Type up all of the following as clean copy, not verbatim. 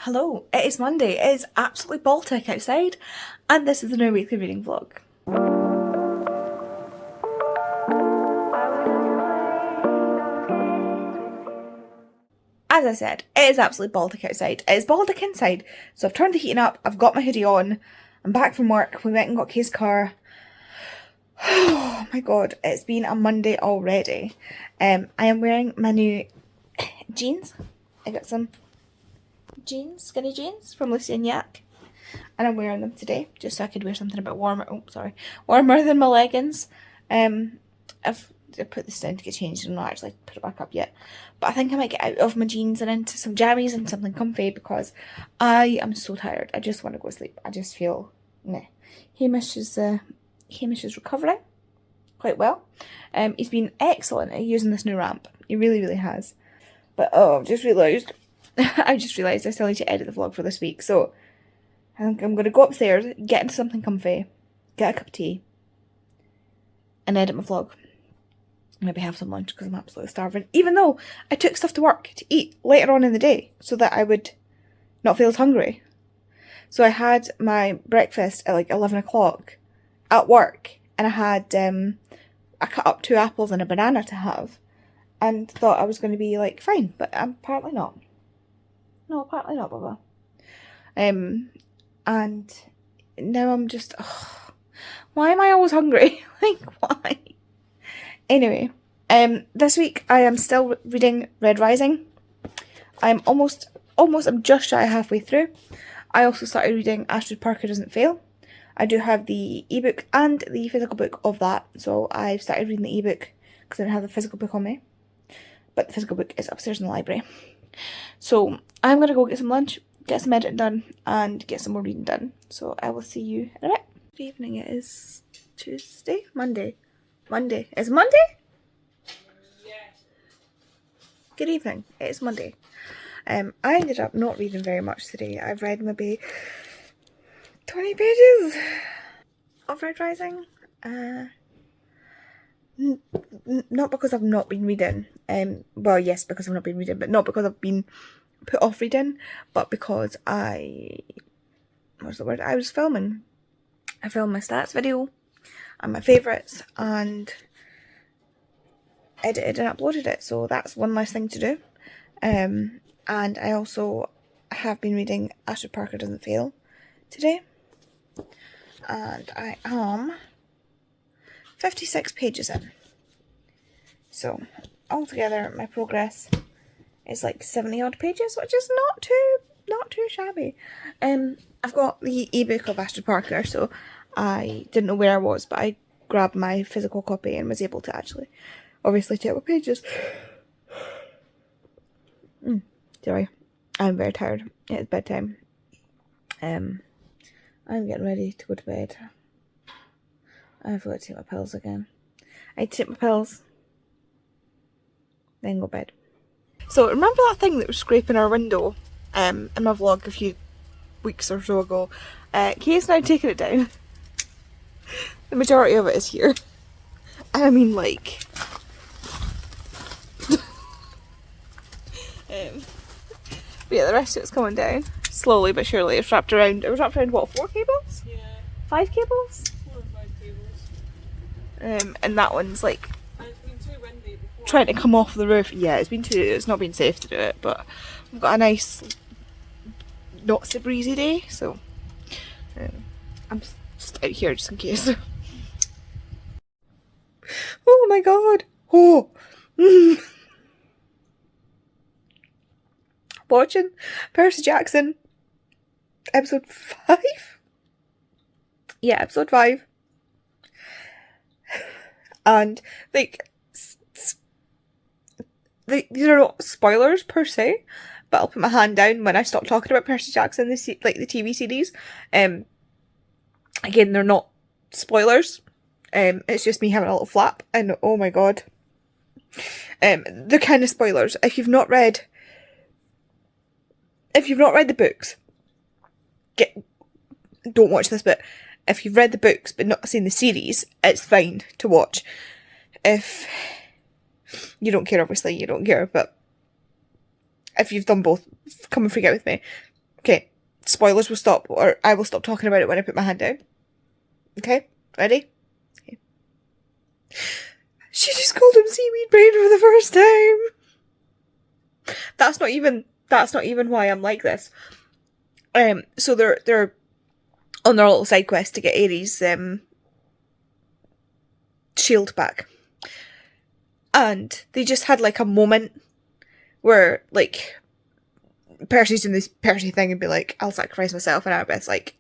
Hello, it is Monday, it is absolutely Baltic outside, and this is the new weekly reading vlog. As I said, it is absolutely Baltic outside. It is Baltic inside, so I've turned the heating up, I've got my hoodie on, I'm back from work, we went and got Kay's car. Oh my god, it's been a Monday already. I am wearing my new jeans. I got some jeans, skinny jeans from Lucy and Yak, and I'm wearing them today just so I could wear something a bit warmer. Oh, sorry, warmer than my leggings. I've put this down to get changed and not actually put it back up yet, but I think I might get out of my jeans and into some jammies and something comfy because I am so tired. I just want to go to sleep. I just feel meh. Hamish is recovering quite well. He's been excellent at using this new ramp. He really has. But oh, I've just realised I still need to edit the vlog for this week, so I think I'm going to go upstairs, get into something comfy, get a cup of tea, and edit my vlog. Maybe have some lunch because I'm absolutely starving, even though I took stuff to work to eat later on in the day so that I would not feel as hungry. So I had my breakfast at like 11 o'clock at work, and I cut up 2 apples and a banana to have, and thought I was going to be like fine, but apparently not. No, apparently not, Baba. And now I'm just, why am I always hungry? Like, why? Anyway, this week I am still reading Red Rising. I'm I'm just shy of halfway through. I also started reading Ashford Parker Doesn't Fail. I do have the ebook and the physical book of that, so I've started reading the ebook because I don't have the physical book on me. But the physical book is upstairs in the library. So I'm going to go get some lunch, get some editing done, and get some more reading done. So I will see you in a bit. Good evening, it is Tuesday? Monday. Is it Monday? Yeah. Good evening, it is Monday. I ended up not reading very much today. I've read maybe 20 pages of Red Rising. Not because I've not been reading. Well, yes, because I've not been reading, but not because I've been put off reading, but because I was filming. I filmed my stats video and my favourites and edited and uploaded it, so that's one less thing to do. And I also have been reading Ashford Parker Doesn't Fail today, and I am 56 pages in. So altogether my progress is like 70 odd pages, which is not too shabby. I've got the ebook of Ashford Parker, so I didn't know where I was, but I grabbed my physical copy and was able to actually obviously check my pages. Sorry, I'm very tired. It's bedtime. I'm getting ready to go to bed. I forgot to take my pills again. I take my pills, then go to bed. So remember that thing that was scraping our window in my vlog a few weeks or so ago? Kay's now taken it down. The majority of it is here. I mean, like, but yeah, the rest of it's coming down slowly but surely. It was wrapped around what, 4 cables? Yeah. 5 cables? 4 or 5 cables. And that one's like And it's been too windy before. trying to come off the roof. Yeah, it's not been safe to do it, but we've got a nice, not so breezy day, so I'm just out here just in case. Oh my god! Oh! Watching Percy Jackson, episode 5? Yeah, episode 5. And, like, these are not spoilers per se, but I'll put my hand down when I stop talking about Percy Jackson, the TV series. Again, they're not spoilers. It's just me having a little flap, and oh my god. They're kind of spoilers. If you've not read the books, don't watch this bit. If you've read the books but not seen the series, it's fine to watch. If you don't care, obviously you don't care, but if you've done both, come and freak out with me. Okay, spoilers will stop, or I will stop talking about it when I put my hand down. Okay, ready? Okay. She just called him seaweed brain for the first time. That's not even why I'm like this. So they're on their little side quest to get Ares' shield back. And they just had like a moment where like Percy's doing this Percy thing and be like, I'll sacrifice myself, and Annabeth's like,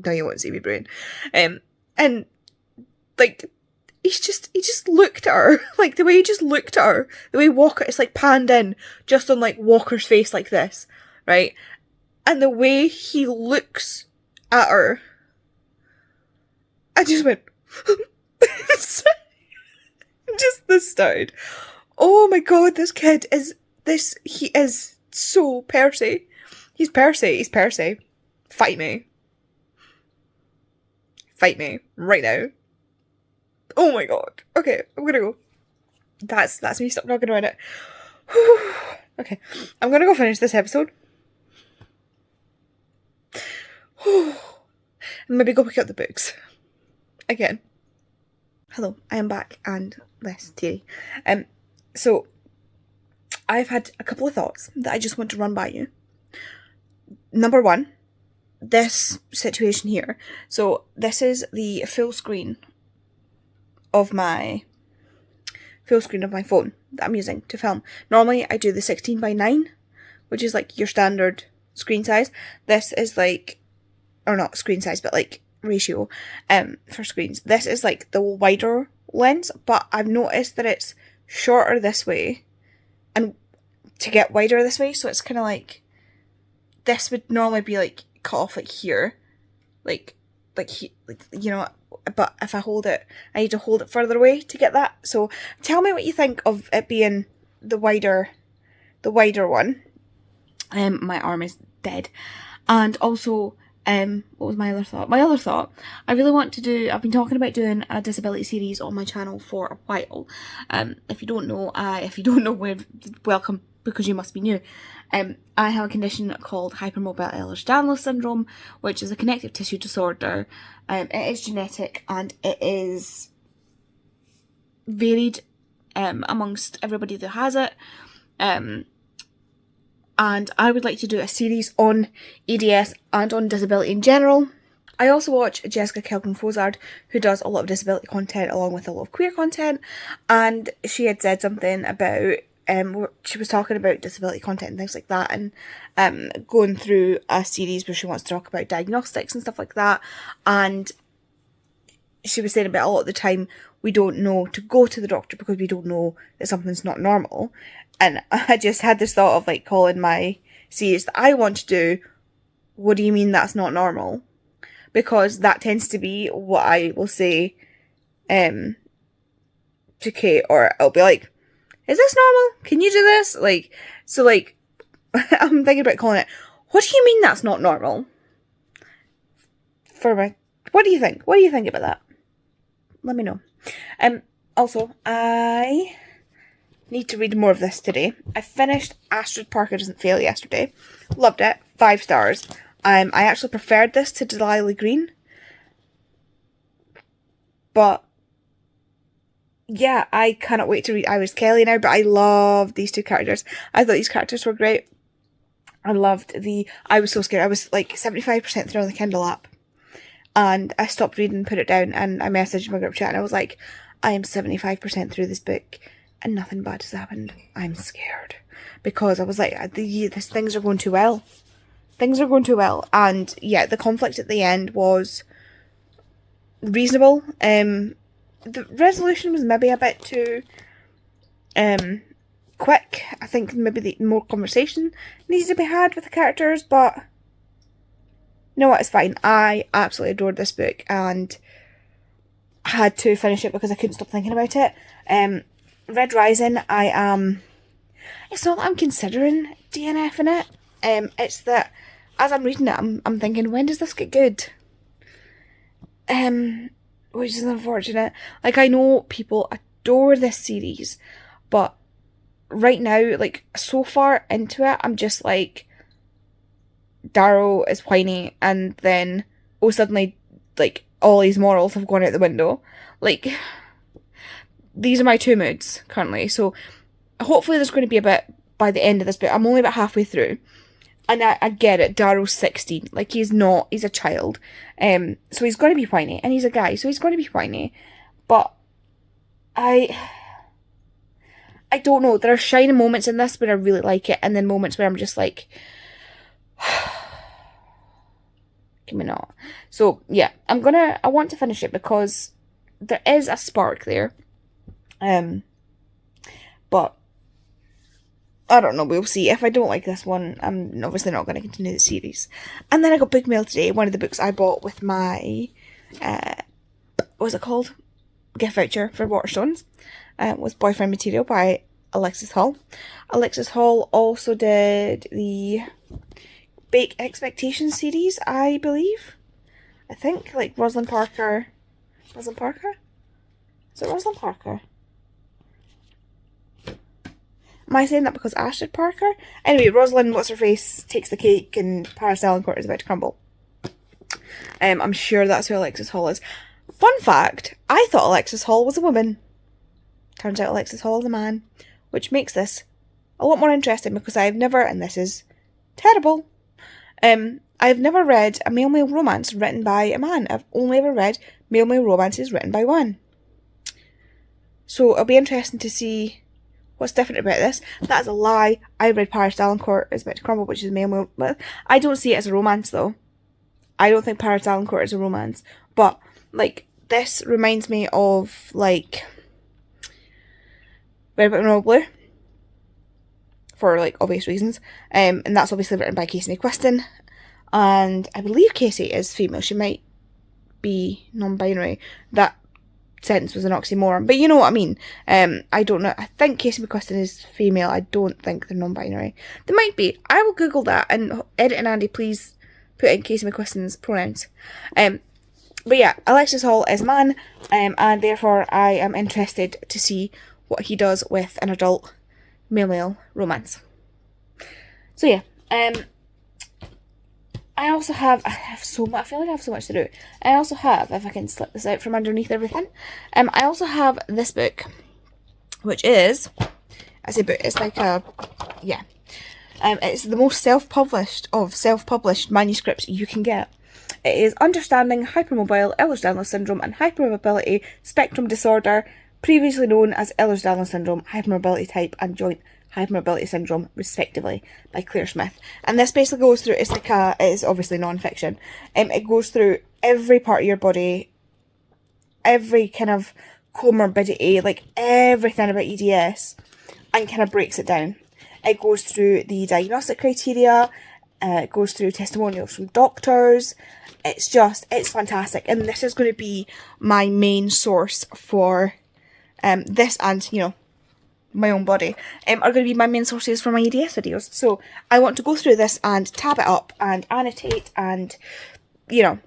no, you won't see me, brain. And like he just looked at her. Like the way he just looked at her, the way Walker, it's like panned in just on like Walker's face like this, right? And the way he looks at her, I just went just this started. Oh my god, this kid is he is so Percy. He's Percy. Fight me right now. Oh my god. Okay, I'm gonna go. That's me. Stop talking about it. Okay, I'm gonna go finish this episode. And maybe go pick up the books again. Hello, I am back and less teary. So I've had a couple of thoughts that I just want to run by you. Number one, this situation here. So this is the full screen of my phone that I'm using to film. Normally I do the 16:9, which is like your standard screen size. This is like, or not screen size, but like ratio for screens. This is like the wider lens, but I've noticed that it's shorter this way and to get wider this way, so it's kind of like, this would normally be like cut off like here, like you know, but if I hold it, I need to hold it further away to get that. So tell me what you think of it being the wider one. My arm is dead. And also, what was my other thought? My other thought, I really want to do, I've been talking about doing a disability series on my channel for a while. If you don't know, welcome, because you must be new. I have a condition called hypermobile Ehlers-Danlos syndrome, which is a connective tissue disorder. It is genetic and it is varied amongst everybody that has it. And I would like to do a series on EDS and on disability in general. I also watch Jessica Kelkin-Fozard, who does a lot of disability content along with a lot of queer content, and she had said something about, she was talking about disability content and things like that, and going through a series where she wants to talk about diagnostics and stuff like that, and she was saying about a lot of the time we don't know to go to the doctor because we don't know that something's not normal. And I just had this thought of like calling my series that I want to do, what do you mean that's not normal? Because that tends to be what I will say to Kate, or I'll be like, is this normal? Can you do this? Like, so like, I'm thinking about calling it, what do you mean that's not normal? What do you think? What do you think about that? Let me know. Also, I need to read more of this today. I finished Astrid Parker Doesn't Fail yesterday. Loved it. 5 stars. I actually preferred this to Delilah Green. But yeah, I cannot wait to read Iris Kelly now, but I love these two characters. I thought these characters were great. I was so scared. I was like 75% through on the Kindle app. And I stopped reading and put it down, and I messaged my group chat and I was like, I am 75% through this book and nothing bad has happened. I'm scared. Because I was like, things are going too well. Things are going too well. And yeah, the conflict at the end was reasonable. The resolution was maybe a bit too quick. I think maybe more conversation needs to be had with the characters, but you know what, it's fine. I absolutely adored this book and had to finish it because I couldn't stop thinking about it. Red Rising, it's not that I'm considering DNF in it. It's that as I'm reading it, I'm thinking, when does this get good? Which is unfortunate. Like, I know people adore this series, but right now, like, so far into it, I'm just like, Darrow is whiny, and then, oh, suddenly, like, all his morals have gone out the window. Like, these are my two moods currently. So hopefully there's going to be a bit by the end of this book. I'm only about halfway through. And I get it, Darrow's 16. Like, he's a child. So he's going to be whiny. And he's a guy, so he's going to be whiny. But I don't know. There are shining moments in this where I really like it. And then moments where I'm just like, can we not? So, yeah. I want to finish it because there is a spark there. But I don't know, we'll see. If I don't like this one, I'm obviously not going to continue the series. And then I got book mail today. One of the books I bought with my, what's it called? Gift voucher for Waterstones. Was Boyfriend Material by Alexis Hall. Alexis Hall also did the Bake Expectations series, I believe. I think, like Rosalind Parker. Rosalind Parker? Is it Rosalind Parker? Am I saying that because Ash did Parker? Anyway, Rosalind, what's her face, takes the cake and Paris Delacourt is about to crumble. I'm sure that's who Alexis Hall is. Fun fact, I thought Alexis Hall was a woman. Turns out Alexis Hall is a man, which makes this a lot more interesting because I've never, and this is terrible, I've never read a male-male romance written by a man. I've only ever read male-male romances written by one. So it'll be interesting to see what's different about this. That is a lie. I read Paris Delacourt is about to crumble, which is male. I don't see it as a romance though. I don't think Paris Delacourt is a romance. But like this reminds me of like Red White and Royal Blue for like obvious reasons. And that's obviously written by Casey McQuiston. And I believe Casey is female. She might be non-binary. That sentence was an oxymoron, but you know what I mean. I don't know. I think Casey McQuiston is female. I don't think they're non-binary. They might be. I will Google that, and Edit and Andy, please put in Casey McQuiston's pronouns. But yeah, Alexis Hall is man, and therefore I am interested to see what he does with an adult male-male romance. So yeah, I feel like I have so much to do. I also have, if I can slip this out from underneath everything, I also have this book, which is, I say book, it's like a, yeah, it's the most self-published of self-published manuscripts you can get. It is Understanding Hypermobile Ehlers-Danlos Syndrome and Hypermobility Spectrum Disorder, previously known as Ehlers-Danlos Syndrome, Hypermobility Type and Joint Hypermobility Syndrome, respectively, by Claire Smith. And this basically goes through, it's obviously non-fiction, it goes through every part of your body, every kind of comorbidity, like everything about EDS, and kind of breaks it down. It goes through the diagnostic criteria, it goes through testimonials from doctors. It's fantastic. And this is going to be my main source for this and, you know, my own body, are going to be my main sources for my EDS videos. So I want to go through this and tab it up and annotate and, you know,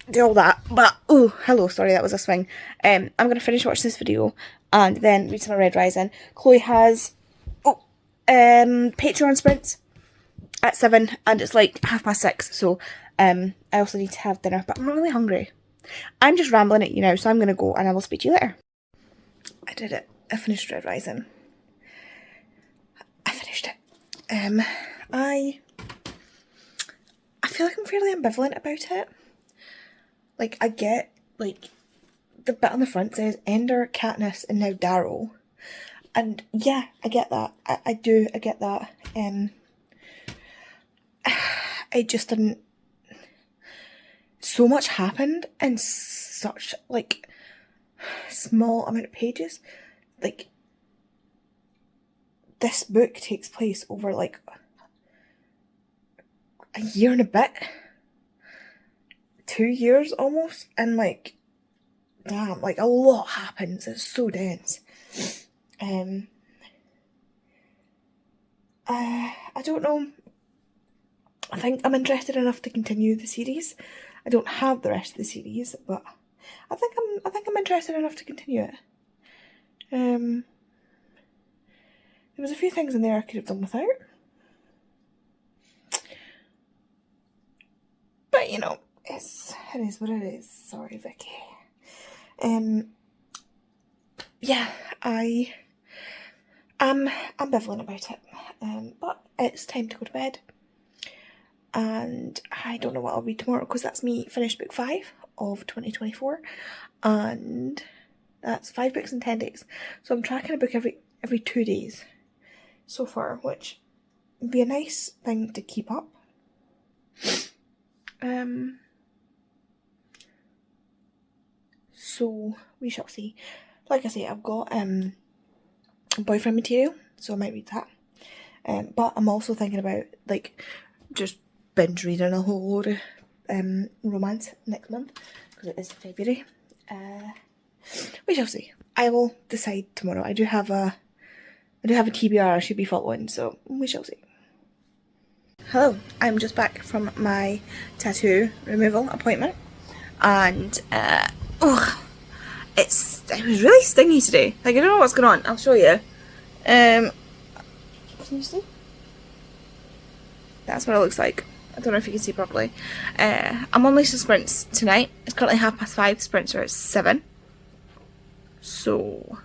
do all that. But, oh, hello, sorry, that was a swing. I'm going to finish watching this video and then read some of Red Rising. Chloe has, Patreon sprints at 7 and it's like 6:30. So, I also need to have dinner, but I'm not really hungry. I'm just rambling at you now, so I'm going to go and I will speak to you later. I did it. I finished Red Rising. I finished it. I feel like I'm fairly ambivalent about it. Like, I get, like, the bit on the front says Ender, Katniss, and now Darrow. And yeah, I get that. I get that. It just didn't... So much happened in such, like, small amount of pages. Like, this book takes place over, like, a year and a bit. 2 years almost. And, like, damn, like, a lot happens. It's so dense. I don't know. I think I'm interested enough to continue the series. I don't have the rest of the series, but I think I'm interested enough to continue it. There was a few things in there I could have done without. you know, it is what it is. Sorry, Vicky. Yeah, I'm ambivalent about it. But it's time to go to bed. And I don't know what I'll read tomorrow, because that's me finished book 5 of 2024. And that's 5 books in 10 days. So I'm tracking a book every 2 days so far, which would be a nice thing to keep up. So we shall see. Like I say, I've got boyfriend material, so I might read that. But I'm also thinking about like just binge reading a whole load of romance next month, because it is February. We shall see. I will decide tomorrow. I do have a TBR I should be following, so we shall see. Hello, I'm just back from my tattoo removal appointment, and it was really stingy today. Like, I don't know what's going on. I'll show you. Can you see? That's what it looks like. I don't know if you can see properly. I'm on Lisa Sprints tonight. It's currently 5:30. Sprints are at 7. So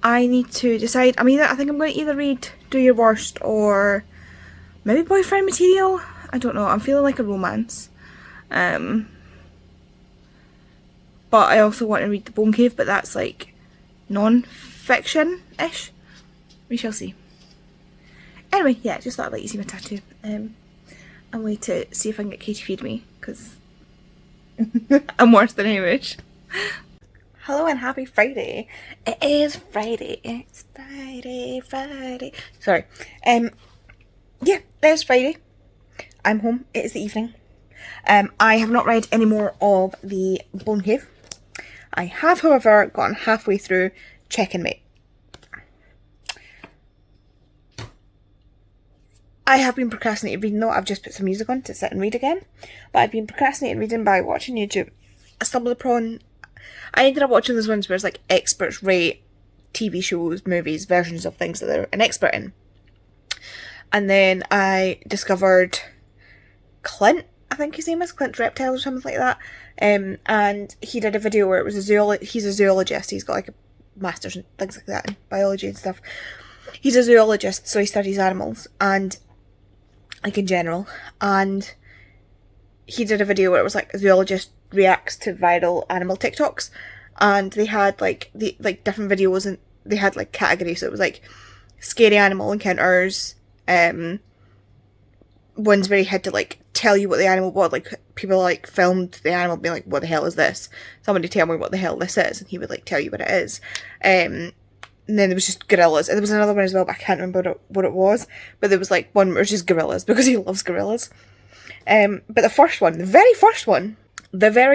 I need to decide. I think I'm going to either read Do Your Worst or maybe Boyfriend Material. I don't know. I'm feeling like a romance. But I also want to read The Bone Cave, but that's like non-fiction-ish. We shall see. Anyway, yeah, just thought I'd let you see my tattoo. I'm waiting to see if I can get Katie to feed me, because I'm worse than Hamish. Hello and happy Friday. It is Friday. It's Friday. Sorry. Yeah, there's Friday. I'm home. It is the evening. I have not read any more of The Bone Cave. I have, however, gotten halfway through Check and Mate. I have been procrastinating reading though. I've just put some music on to sit and read again. But I've been procrastinating reading by watching YouTube. I ended up watching those ones where it's like experts rate TV shows, movies, versions of things that they're an expert in. And then I discovered Clint, I think his name is, Clint Reptile or something like that. And he did a video where it was he's a zoologist. He's got like a master's and things like that in biology and stuff. He's a zoologist, so he studies animals and like in general. And he did a video where it was like a zoologist reacts to viral animal TikToks, and they had like different videos, and they had like categories. So it was like scary animal encounters, ones where he had to like tell you what the animal was. Like people like filmed the animal being like, "What the hell is this? Somebody tell me what the hell this is," and he would like tell you what it is. And then there was just gorillas, and there was another one as well, but I can't remember what it was. But there was like one where it was just gorillas, because he loves gorillas. But the very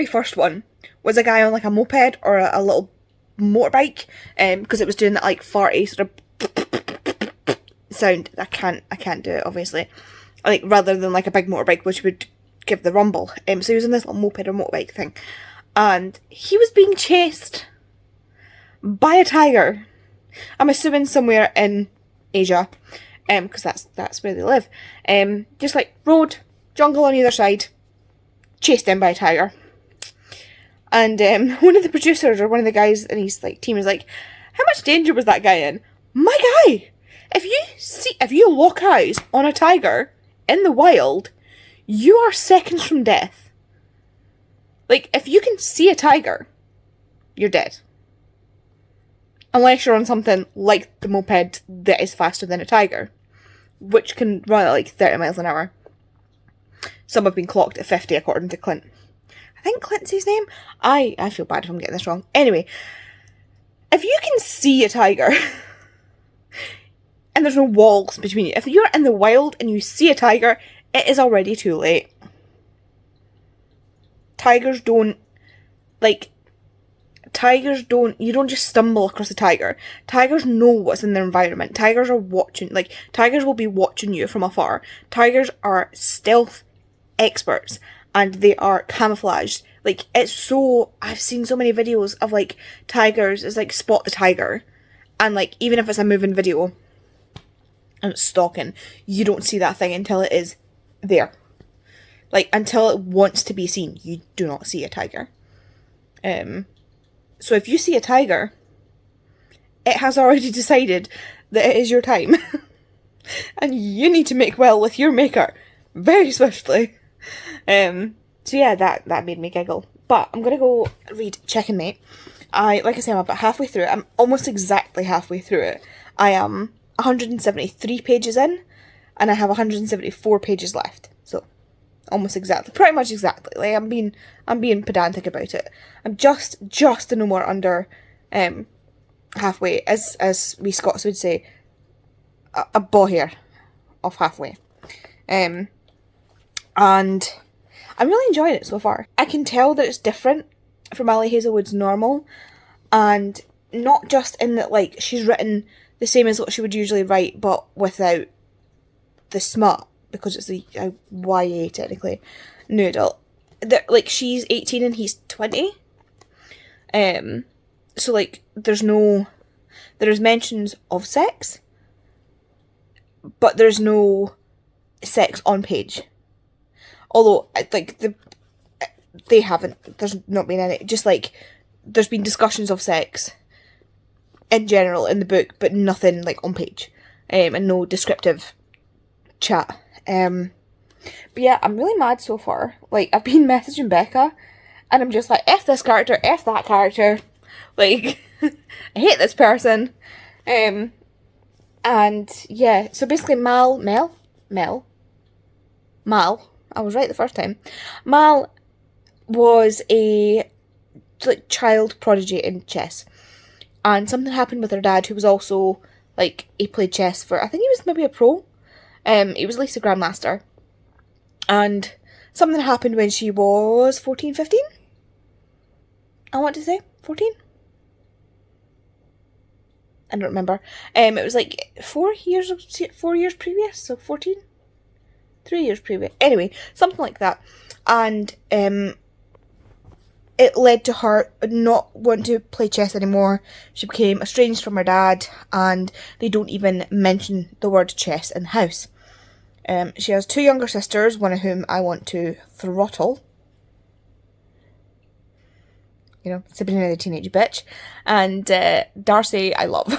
first one was a guy on like a moped or a little motorbike, because it was doing that like farty sort of sound. I can't do it, obviously. Like rather than like a big motorbike, which would give the rumble. So he was on this little moped or motorbike thing, and he was being chased by a tiger. I'm assuming somewhere in Asia, because that's where they live. Just like road, jungle on either side, chased in by a tiger. And one of the producers or one of the guys in his like team was like, "How much danger was that guy in?" My guy, if you lock eyes on a tiger in the wild, you are seconds from death. Like, if you can see a tiger, you're dead. Unless you're on something like the moped that is faster than a tiger, which can run at like 30 miles an hour. Some have been clocked at 50 according to Clint. I think Clint's his name. I feel bad if I'm getting this wrong. Anyway, if you can see a tiger and there's no walls between you, if you're in the wild and you see a tiger, it is already too late. You don't just stumble across a tiger. Tigers know what's in their environment. Tigers are watching, like, tigers will be watching you from afar. Tigers are stealth experts, and they are camouflaged. Like, I've seen so many videos of, like, tigers, it's like, spot the tiger, and, like, even if it's a moving video, and it's stalking, you don't see that thing until it is there. Like, until it wants to be seen, you do not see a tiger. So if you see a tiger, it has already decided that it is your time. And you need to make well with your maker very swiftly. So yeah, that made me giggle. But I'm gonna go read Check and Mate. Like I say, I'm about halfway through it. I'm almost exactly halfway through it. I am 173 pages in, and I have 174 pages left. So almost exactly, pretty much exactly. Like I'm being pedantic about it. I'm just no more under halfway, as we Scots would say, a boher of halfway. And I'm really enjoying it so far. I can tell that it's different from Ali Hazelwood's normal, and not just in that, like, she's written the same as what she would usually write, but without the smut, because it's a YA technically, new adult. Like, she's 18 and he's 20. So like, there's mentions of sex, but there's no sex on page. Although, like, they haven't, there's not been any, just like, there's been discussions of sex in general in the book, but nothing, like, on page, and no descriptive chat. But yeah, I'm really mad so far. Like, I've been messaging Becca, and I'm just like, F this character, F that character, like, I hate this person. And yeah, so basically Mal, I was right the first time. Mal was a, like, child prodigy in chess, and something happened with her dad, who was also, like, he played chess for, I think he was maybe a pro. He was at least a grandmaster, and something happened when she was 14, 15? I want to say 14. I don't remember. It was like 4 years previous, so 14. 3 years previous. Anyway, something like that. And it led to her not wanting to play chess anymore. She became estranged from her dad, and they don't even mention the word chess in the house. She has 2 younger sisters, one of whom I want to throttle. You know, Sabrina the teenage bitch. And Darcy, I love.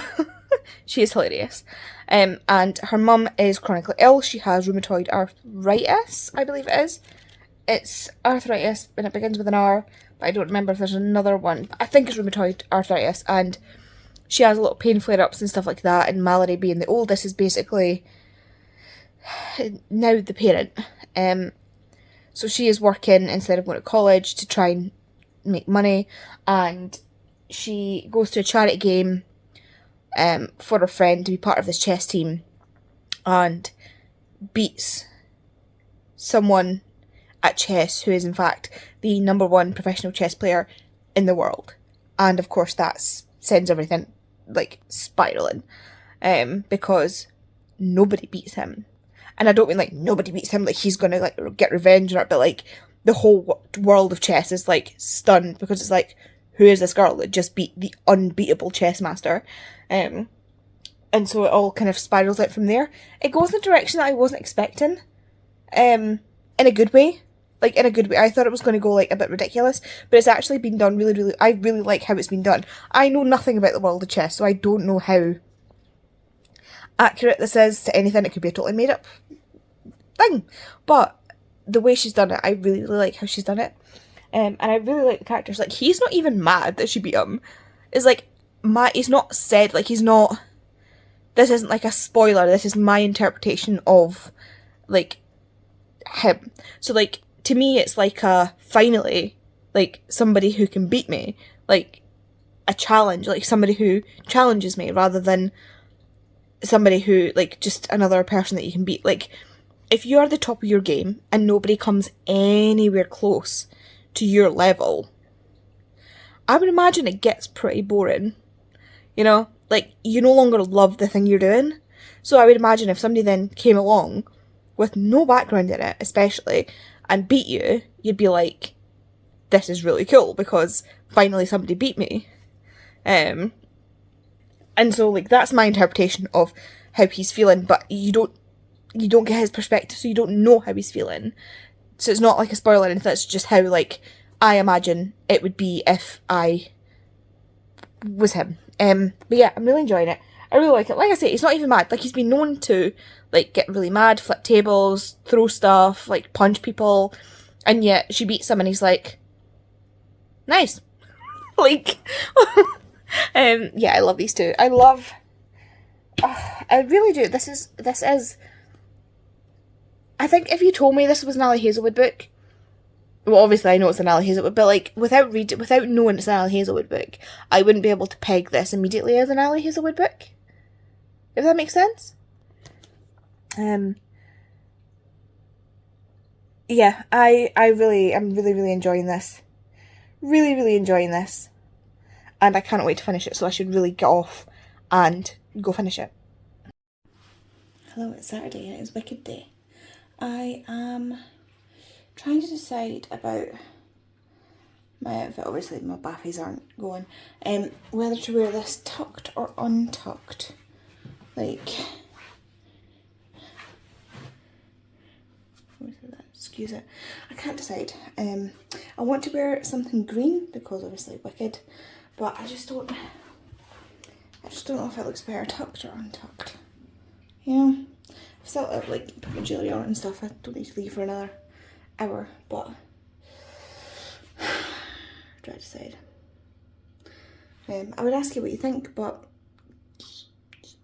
She is hilarious. And her mum is chronically ill. She has rheumatoid arthritis, I believe it is. It's arthritis, and it begins with an R, but I don't remember if there's another one. I think it's rheumatoid arthritis, and she has a lot of pain flare-ups and stuff like that, and Mallory, being the oldest, is basically now the parent. So she is working instead of going to college to try and make money, and she goes to a charity game for her friend to be part of this chess team, and beats someone at chess who is in fact the #1 professional chess player in the world. And of course that sends everything, like, spiraling, because nobody beats him. And I don't mean, like, nobody beats him, like, he's gonna, like, get revenge or, but, like, the whole world of chess is, like, stunned, because it's like, who is this girl that just beat the unbeatable chess master? And so it all kind of spirals out from there. It goes in a direction that I wasn't expecting, in a good way. Like, in a good way. I thought it was going to go, like, a bit ridiculous, but it's actually been done really, really, I really like how it's been done. I know nothing about the world of chess, so I don't know how accurate this is to anything. It could be a totally made up thing, but the way she's done it, I really, really like how she's done it. And I really like the characters. Like, he's not even mad that she beat him. It's like, he's not said, like, he's not, this isn't like a spoiler, this is my interpretation of, like, him. So, like, to me, it's like finally, like, somebody who can beat me, like, a challenge, like, somebody who challenges me, rather than somebody who, like, just another person that you can beat. Like, if you're the top of your game and nobody comes anywhere close to your level, I would imagine it gets pretty boring. You know? Like, you no longer love the thing you're doing. So I would imagine if somebody then came along with no background in it, especially, and beat you, you'd be like, this is really cool, because finally somebody beat me. And so, like, that's my interpretation of how he's feeling, but you don't get his perspective, so you don't know how he's feeling. So it's not like a spoiler or anything, it's just how, like, I imagine it would be if I was him. But yeah, I'm really enjoying it. I really like it. Like I say, he's not even mad. Like, he's been known to, like, get really mad, flip tables, throw stuff, like, punch people, and yet she beats him and he's like, nice. Like, yeah, I love these two. I really do. This is, I think if you told me this was an Ali Hazelwood book, well, obviously I know it's an Ali Hazelwood, but like without knowing it's an Ali Hazelwood book, I wouldn't be able to peg this immediately as an Ali Hazelwood book. If that makes sense. Yeah, I'm really enjoying this. Really enjoying this. And I can't wait to finish it, so I should really get off and go finish it. Hello, it's Saturday and it is Wicked Day. I am trying to decide about my outfit. Obviously my baffies aren't going. Whether to wear this tucked or untucked. Like, excuse it. I can't decide. I want to wear something green because obviously Wicked, but I just don't know if it looks better tucked or untucked. You know? I've still like put my jewellery on and stuff. I don't need to leave for another hour, but I'm trying to decide. I would ask you what you think, but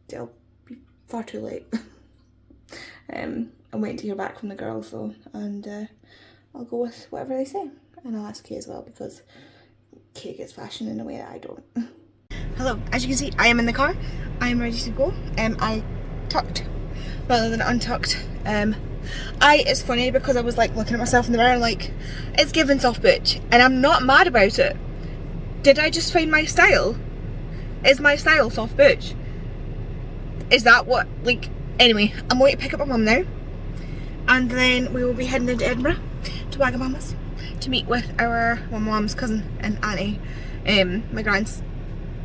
it'll be far too late. I'm waiting to hear back from the girls though, and I'll go with whatever they say, and I'll ask Kay as well because Kay gets fashion in a way that I don't. Hello, as you can see, I am in the car. I am ready to go. I tucked rather than untucked. It's funny because I was like looking at myself in the mirror like, it's giving soft bitch, and I'm not mad about it. Did I just find my style? Is my style soft bitch? Is that what, like, anyway, I'm going to pick up my mum now, and then we will be heading into Edinburgh to Wagamama's to meet with my mum's cousin and auntie, my grand's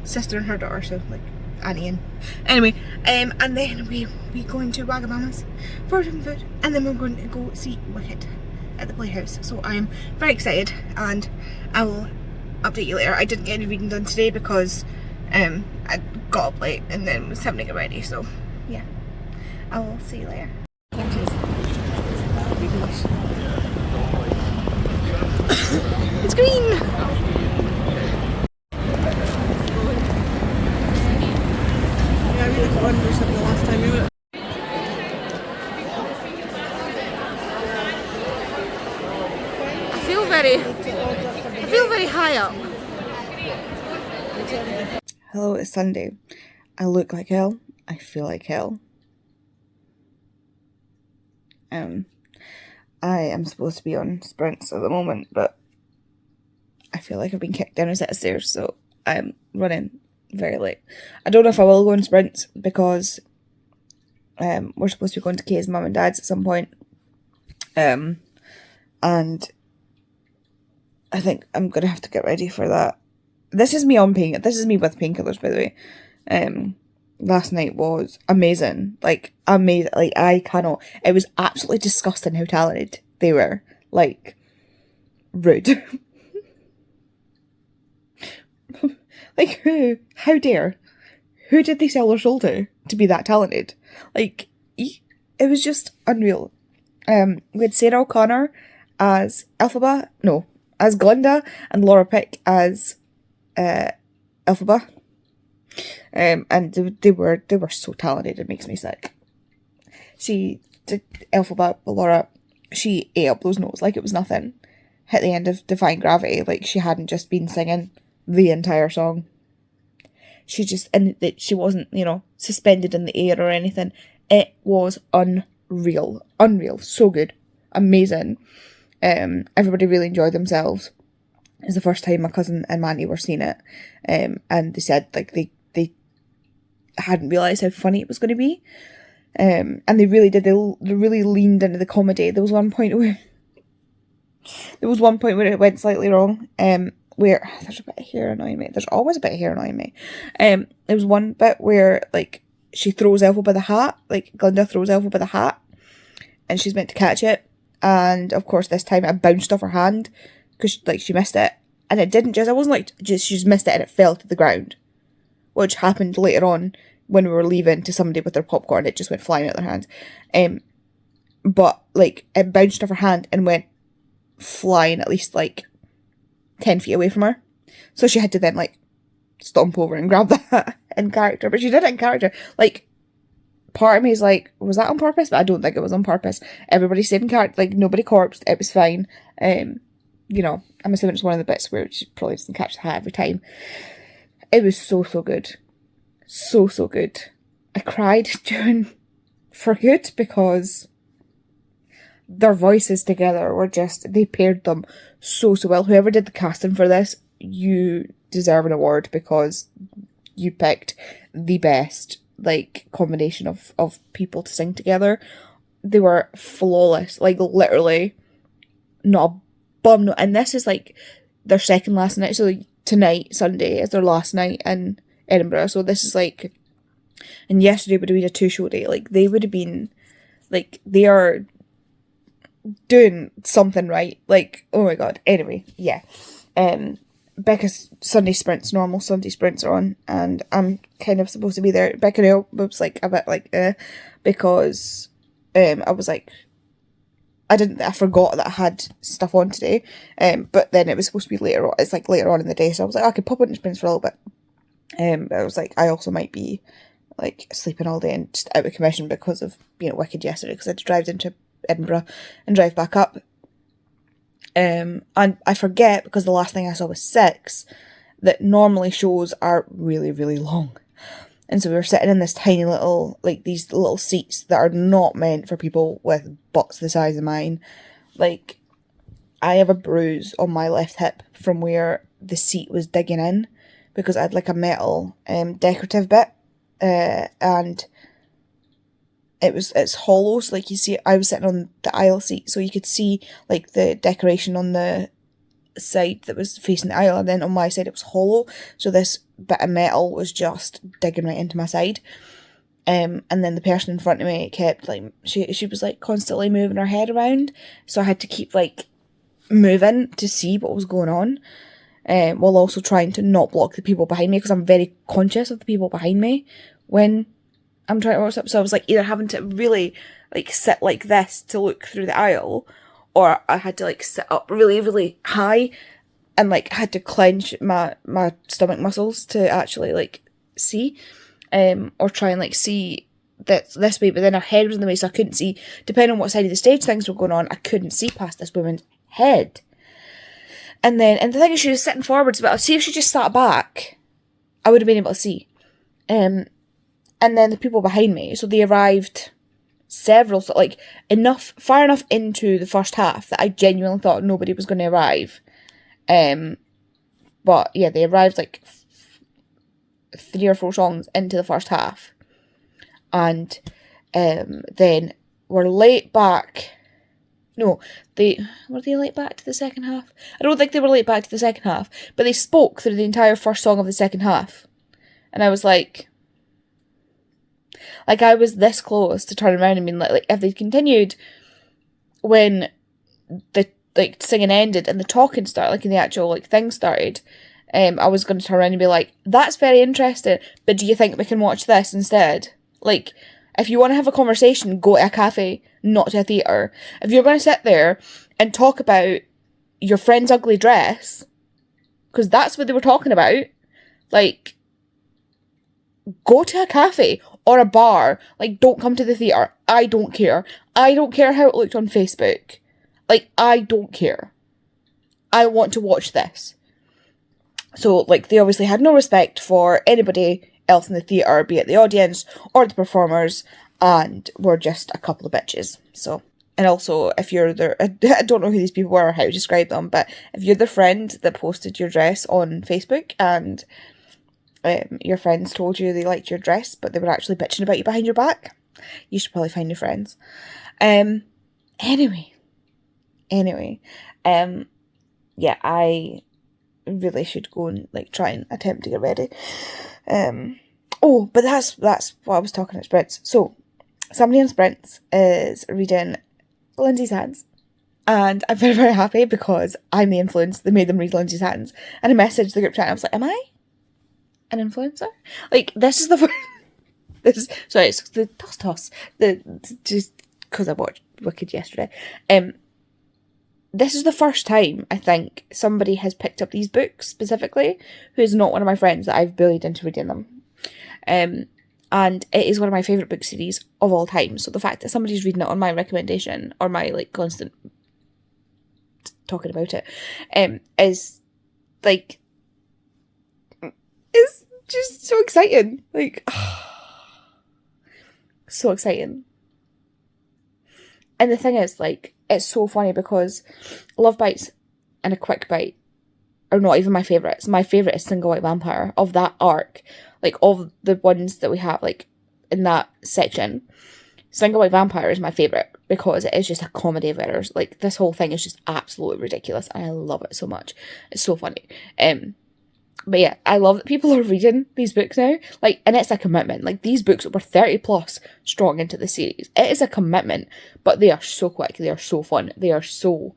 sister and her daughter, so like Annie and anyway, and then we going to Wagamama's for some food, and then we're going to go see Wicked at the Playhouse. So I'm very excited, and I will update you later. I didn't get any reading done today because I got up late and then was having to get ready, so yeah, I will see you later. It's green! The last time we went. I feel very high up. Hello, it's Sunday. I look like hell. I feel like hell. I am supposed to be on sprints at the moment, but I feel like I've been kicked down a set of stairs, so I'm running very late. I don't know if I will go on sprints because we're supposed to be going to Kay's mum and dad's at some point, and I think I'm gonna have to get ready for that. This is me with painkillers, by the way. Last night was amazing, like amazing. Like I cannot. It was absolutely disgusting how talented they were. Like rude. Like who? How dare? Who did they sell their soul to be that talented? Like it was just unreal. We had Sarah O'Connor as as Glinda, and Laura Pick as Elphaba. And they were so talented, it makes me sick. She did Elphaba, Laura, she ate up those notes like it was nothing. Hit the end of Defying Gravity like she hadn't just been singing the entire song. She just, and that she wasn't, suspended in the air or anything. It was unreal, so good, amazing. Everybody really enjoyed themselves. It was the first time my cousin and Mandy were seeing it, and they said like they hadn't realised how funny it was going to be, and they really did. They really leaned into the comedy. There was one point where it went slightly wrong, where there's a bit of hair annoying me. There's always a bit of hair annoying me. There was one bit where like she throws Elphaba by the hat, like Glinda throws Elphaba by the hat, and she's meant to catch it, and of course this time I bounced off her hand because like she missed it, and it didn't just, I wasn't like just, she just missed it and it fell to the ground, which happened later on when we were leaving to somebody with their popcorn. It just went flying out of their hands. But like it bounced off her hand and went flying at least like 10 feet away from her. So she had to then like stomp over and grab that in character. But she did it in character. Like, part of me is like, was that on purpose? But I don't think it was on purpose. Everybody stayed in character. Like, nobody corpsed. It was fine. You know, I'm assuming it's one of the bits where she probably doesn't catch the hat every time. It was so good. So good. I cried during for good because their voices together were just, they paired them so well. Whoever did the casting for this, you deserve an award because you picked the best like combination of people to sing together. They were flawless, like literally not a bum note. And this is like their second last night, so like, tonight, Sunday, is their last night in Edinburgh. So this is like, and yesterday would have been a 2-show day. Like they would have been, like they are doing something right. Like, oh my god. Anyway, yeah. Becca's Sunday sprints, normal Sunday sprints are on, and I'm kind of supposed to be there. Becca was like a bit like, because I was like, I forgot that I had stuff on today, but then it was supposed to be later on. It's like later on in the day, so I was like, I could pop on sprints for a little bit. But I was like, I also might be like sleeping all day and just out of commission because of being at Wicked yesterday, because I had to drive into Edinburgh and drive back up. And I forget, because the last thing I saw was 6, that normally shows are really, really long. And so we were sitting in this tiny little, like these little seats that are not meant for people with butts the size of mine. Like, I have a bruise on my left hip from where the seat was digging in, because I had like a metal decorative bit, and it's hollow, so like you see, I was sitting on the aisle seat, so you could see like the decoration on the side that was facing the aisle, and then on my side it was hollow, so this bit of metal was just digging right into my side. And then the person in front of me kept like, she was like constantly moving her head around, so I had to keep like moving to see what was going on, while also trying to not block the people behind me, because I'm very conscious of the people behind me when I'm trying to watch up. So I was like either having to really like sit like this to look through the aisle, or I had to like sit up really, really high and like had to clench my stomach muscles to actually like see, or try and like see that this way. But then her head was in the way, so I couldn't see, depending on what side of the stage things were going on, I couldn't see past this woman's head. And the thing is, she was sitting forwards, but I'll see if she just sat back, I would have been able to see. And then the people behind me, so they arrived several, so like far enough into the first half that I genuinely thought nobody was going to arrive. But yeah, they arrived like 3 or 4 songs into the first half, and then were late back. No, were they late back to the second half? I don't think they were late back to the second half, but they spoke through the entire first song of the second half, and I was like, I was this close to turning around and being like if they continued when the like singing ended and the talking started, like in the actual like thing started, I was going to turn around and be like, that's very interesting, but do you think we can watch this instead? Like, if you want to have a conversation, go to a cafe, not to a theatre. If you're going to sit there and talk about your friend's ugly dress, because that's what they were talking about, like, go to a cafe or a bar. Like, don't come to the theatre. I don't care. I don't care how it looked on Facebook. Like, I don't care. I want to watch this. So, like, they obviously had no respect for anybody else in the theatre, be it the audience or the performers, and were just a couple of bitches. So, and also, if you're I don't know who these people were or how to describe them, but if you're the friend that posted your dress on Facebook and your friends told you they liked your dress, but they were actually bitching about you behind your back, you should probably find new friends. Anyway, yeah, I really should go and like try and attempt to get ready. But that's what I was talking at sprints. So somebody in sprints is reading Lindsay's hands, And I'm very, very happy because I'm the influencer that made them read Lindsay's hands. And I messaged the group chat and I was like, am I an influencer? Like, this is the first... Sorry, it's the toss. Just because I watched Wicked yesterday. This is the first time, I think, somebody has picked up these books specifically who is not one of my friends that I've bullied into reading them. And it is one of my favourite book series of all time. So the fact that somebody's reading it on my recommendation or my like constant talking about it is like, it's just so exciting. Like, so exciting. And the thing is, like, it's so funny because Love Bites and A Quick Bite are not even my favourites. My favourite is Single White Vampire of that arc. Like, of the ones that we have, like, in that section. Single White Vampire is my favourite because it is just a comedy of errors. Like, this whole thing is just absolutely ridiculous and I love it so much. It's so funny. But yeah, I love that people are reading these books now. Like, and it's a commitment. Like, these books were 30 plus strong into the series. It is a commitment, but they are so quick. They are so fun. They are so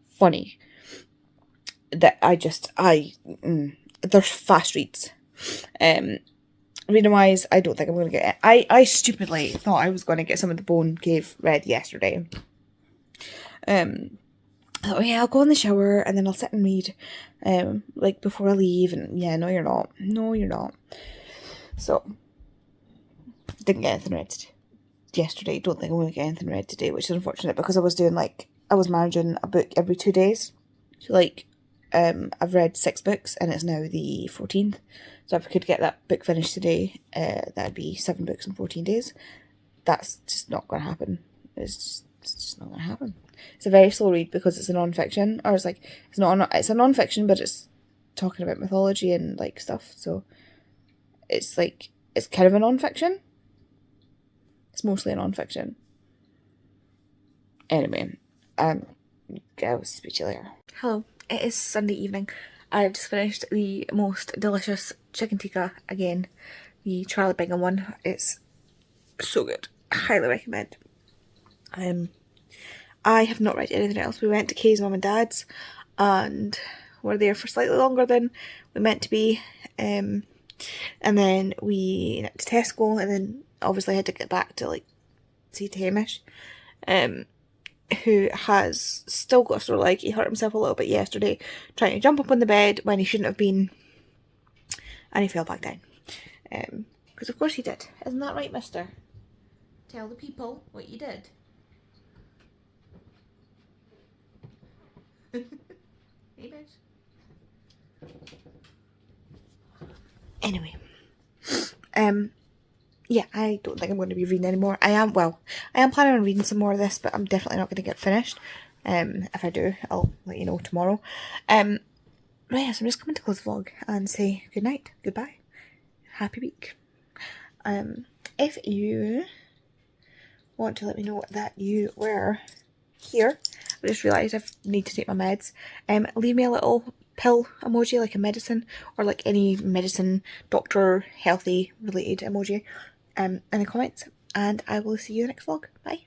funny. That they're fast reads. Reading wise, I don't think I'm going to get it. I stupidly thought I was going to get some of the Bone Cave read yesterday. Oh yeah, I'll go in the shower and then I'll sit and read, like before I leave. And yeah, no, you're not. No, you're not. So, didn't get anything read yesterday. Don't think I'm going to get anything read today, which is unfortunate because I was managing a book every 2 days. So like, I've read 6 books and it's now the 14th. So if I could get that book finished today, that'd be 7 books in 14 days. That's just not going to happen. It's just not going to happen. It's a very slow read because it's a non-fiction, or it's a non-fiction, but it's talking about mythology and like stuff. So it's like, it's kind of a non-fiction. It's mostly a non-fiction. Anyway, I'll speak to you later. Hello, it is Sunday evening. I've just finished the most delicious chicken tikka again, the Charlie Bingham one. It's so good. I highly recommend. I have not read anything else. We went to Kay's mum and dad's and were there for slightly longer than we meant to be. And then we went to Tesco and then obviously had to get back to like see to Hamish, who has still got a sore leg. He hurt himself a little bit yesterday trying to jump up on the bed when he shouldn't have been, and he fell back down. Because of course he did. Isn't that right, mister? Tell the people what you did. Hey, bitch. Anyway, yeah, I don't think I'm going to be reading anymore. I am planning on reading some more of this, but I'm definitely not going to get finished. If I do, I'll let you know tomorrow. Right, yes, I'm just coming to close the vlog and say good night, goodbye, happy week. If you want to let me know that you were here, I just realised I need to take my meds. Leave me a little pill emoji, like a medicine, or like any medicine, doctor, healthy related emoji, in the comments, and I will see you in the next vlog. Bye.